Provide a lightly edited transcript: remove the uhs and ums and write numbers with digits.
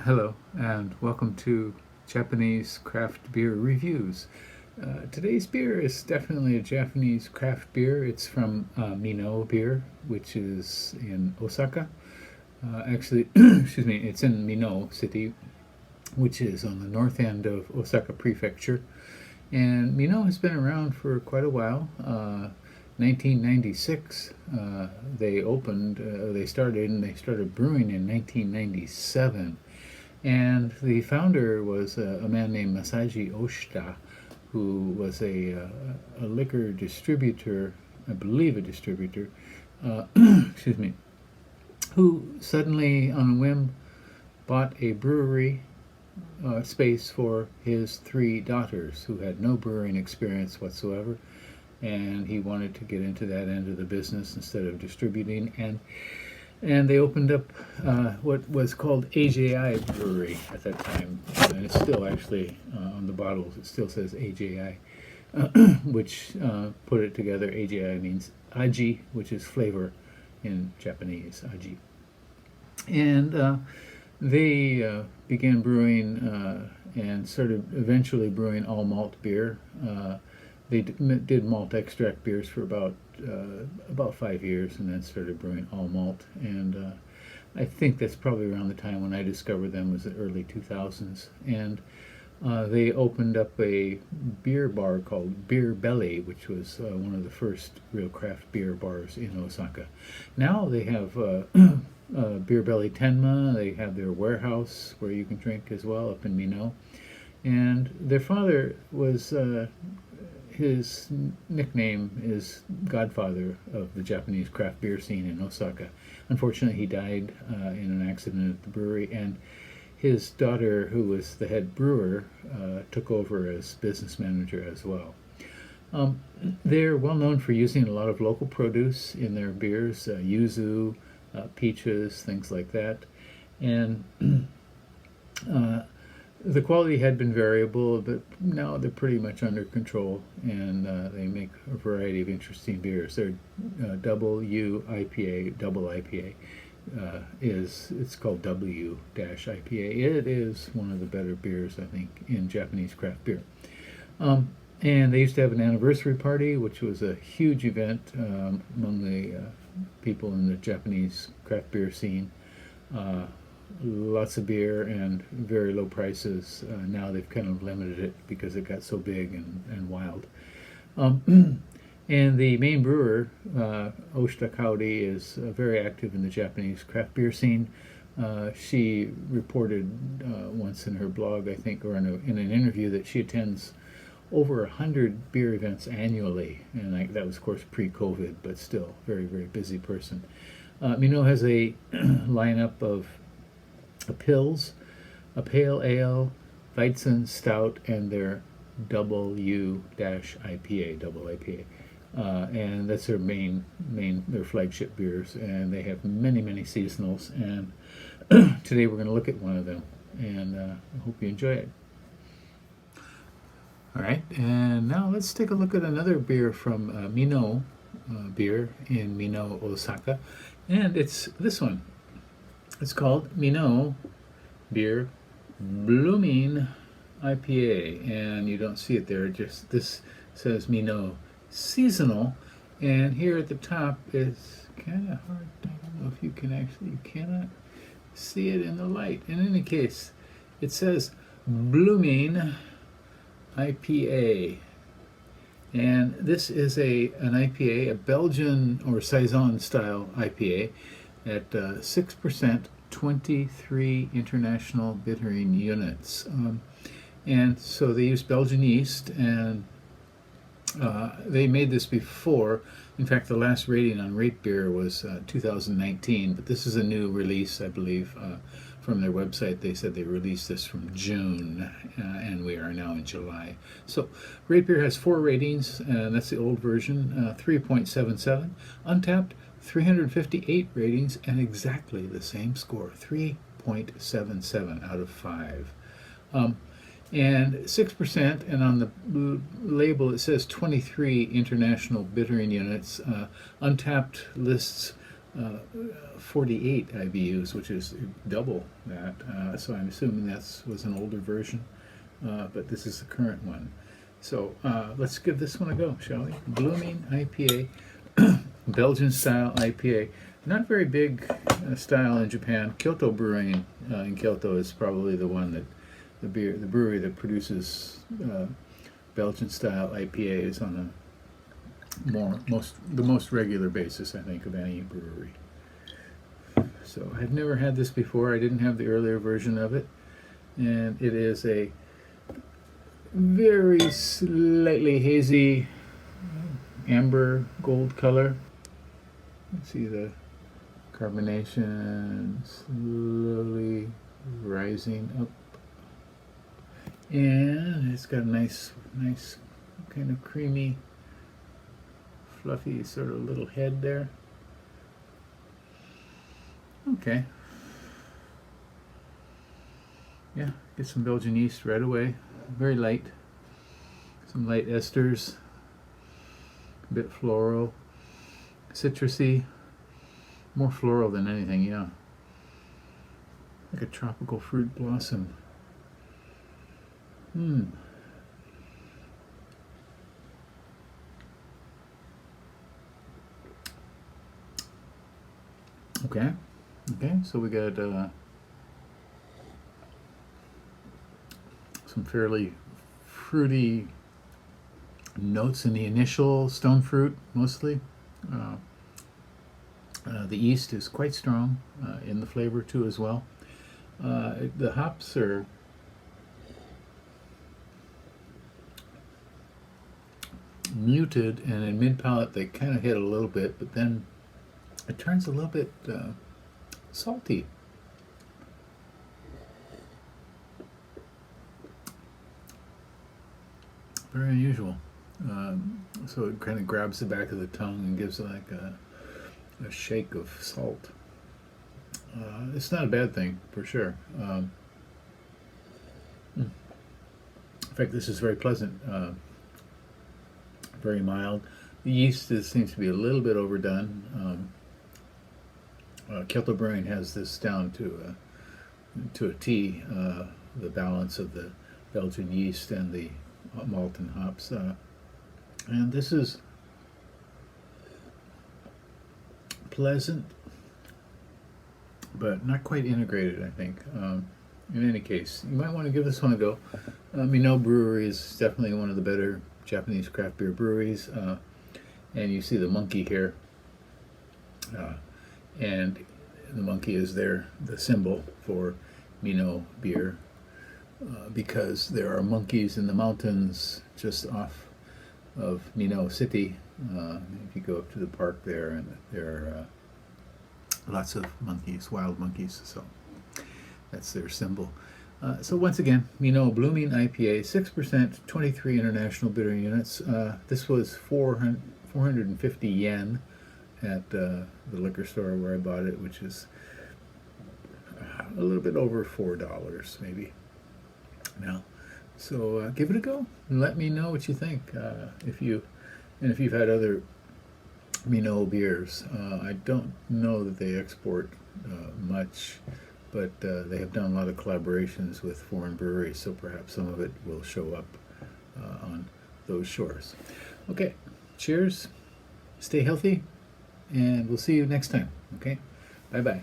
Hello, and welcome to Japanese craft beer reviews. Today's beer is definitely a Japanese craft beer. It's from Minoh Beer, which is in Osaka. Actually, excuse me, it's in Minoh City, which is on the north end of Osaka Prefecture. And Minoh has been around for quite a while. 1996, they started brewing in 1997. And the founder was a man named Masaji Oshita, who was a liquor distributor, I believe a distributor, excuse me, who suddenly, on a whim, bought a brewery space for his three daughters who had no brewing experience whatsoever. And he wanted to get into that end of the business instead of distributing. And they opened up what was called AJI Brewery at that time. And it's still actually on the bottles, it still says AJI, which put it together. AJI means aji, which is flavor in Japanese, aji. And they began brewing and started eventually brewing all malt beer. They did malt extract beers for about 5 years, and then started brewing all malt. And I think that's probably around the time when I discovered them, was the early 2000s. And they opened up a beer bar called Beer Belly, which was one of the first real craft beer bars in Osaka. Now they have Beer Belly Tenma. They have their warehouse where you can drink as well up in Minoh. And their father was his nickname is Godfather of the Japanese craft beer scene in Osaka. Unfortunately, he died in an accident at the brewery, and his daughter, who was the head brewer, took over as business manager as well. They're well known for using a lot of local produce in their beers, yuzu, peaches, things like that. And the quality had been variable, but now they're pretty much under control, and they make a variety of interesting beers. Their double IPA, it's called W-IPA. It is one of the better beers, I think, in Japanese craft beer. And they used to have an anniversary party, which was a huge event among the people in the Japanese craft beer scene. Lots of beer and very low prices. Now they've kind of limited it because it got so big and wild. And the main brewer, Oshita Kaori, is very active in the Japanese craft beer scene. She reported once in her blog, I think, or in an interview, that she attends over 100 beer events annually. And that was, of course, pre-COVID, but still very, very busy person. Minoh has a lineup of a Pils, a Pale Ale, Weizen Stout, and their W-IPA, double IPA. And that's their their flagship beers. And they have many, many seasonals. And today we're going to look at one of them. And I hope you enjoy it. All right, and now let's take a look at another beer from Minoh Beer in Minoh, Osaka. And it's this one. It's called Minoh Beer Blooming IPA, and you don't see it there. Just this says Minoh Seasonal, and here at the top it's kind of hard. I don't know if you cannot see it in the light. In any case, it says Blooming IPA, and this is an IPA, a Belgian or Saison style IPA. At 6%, 23 international bittering units. And so they used Belgian yeast, and they made this before. In fact, the last rating on Rate Beer was 2019, but this is a new release, I believe, from their website. They said they released this from June, and we are now in July. So Rate Beer has 4 ratings, and that's the old version, 3.77. Untapped, 358 ratings, and exactly the same score, 3.77 out of 5. And 6%, and on the label it says 23 international bittering units. Untapped lists 48 IBUs, which is double that. So I'm assuming that was an older version, but this is the current one. So let's give this one a go, shall we? Blooming IPA, Belgian style IPA. Not very big style in Japan. Kyoto Brewing in Kyoto is probably the one that the brewery that produces Belgian style IPAs on the most regular basis, I think, of any brewery. So I've never had this before. I didn't have the earlier version of it, and it is a very slightly hazy amber gold color. You see the carbonation slowly rising up, and it's got a nice kind of creamy, fluffy sort of little head there. Okay. Yeah, get some Belgian yeast right away. Very light. Some light esters. A bit floral. Citrusy. More floral than anything, yeah. Like a tropical fruit blossom. Okay, so we got some fairly fruity notes in the initial stone fruit, mostly. The yeast is quite strong in the flavor too as well. The hops are muted, and in mid-palate they kind of hit a little bit, but then it turns a little bit salty. Very unusual. So it kind of grabs the back of the tongue and gives it like a shake of salt. It's not a bad thing, for sure. In fact, this is very pleasant. Very mild. The yeast seems to be a little bit overdone. Kyoto Brewing has this down to a T, the balance of the Belgian yeast and the malt and hops. And this is pleasant, but not quite integrated, I think. In any case, you might want to give this one a go. Minoh Brewery is definitely one of the better Japanese craft beer breweries. And you see the monkey here. And the monkey is the symbol for Minoh beer, because there are monkeys in the mountains just off of Minoh City. If you go up to the park there, and there are lots of monkeys, wild monkeys, so that's their symbol. So once again, Minoh Blooming IPA, 6%, 23 international bitter units. This was 450 yen at the liquor store where I bought it, which is a little bit over $4 maybe now. So give it a go and let me know what you think. If you've had other Minoh beers. I don't know that they export much, but they have done a lot of collaborations with foreign breweries, so perhaps some of it will show up on those shores. Okay, cheers, stay healthy, and we'll see you next time. Okay, bye-bye.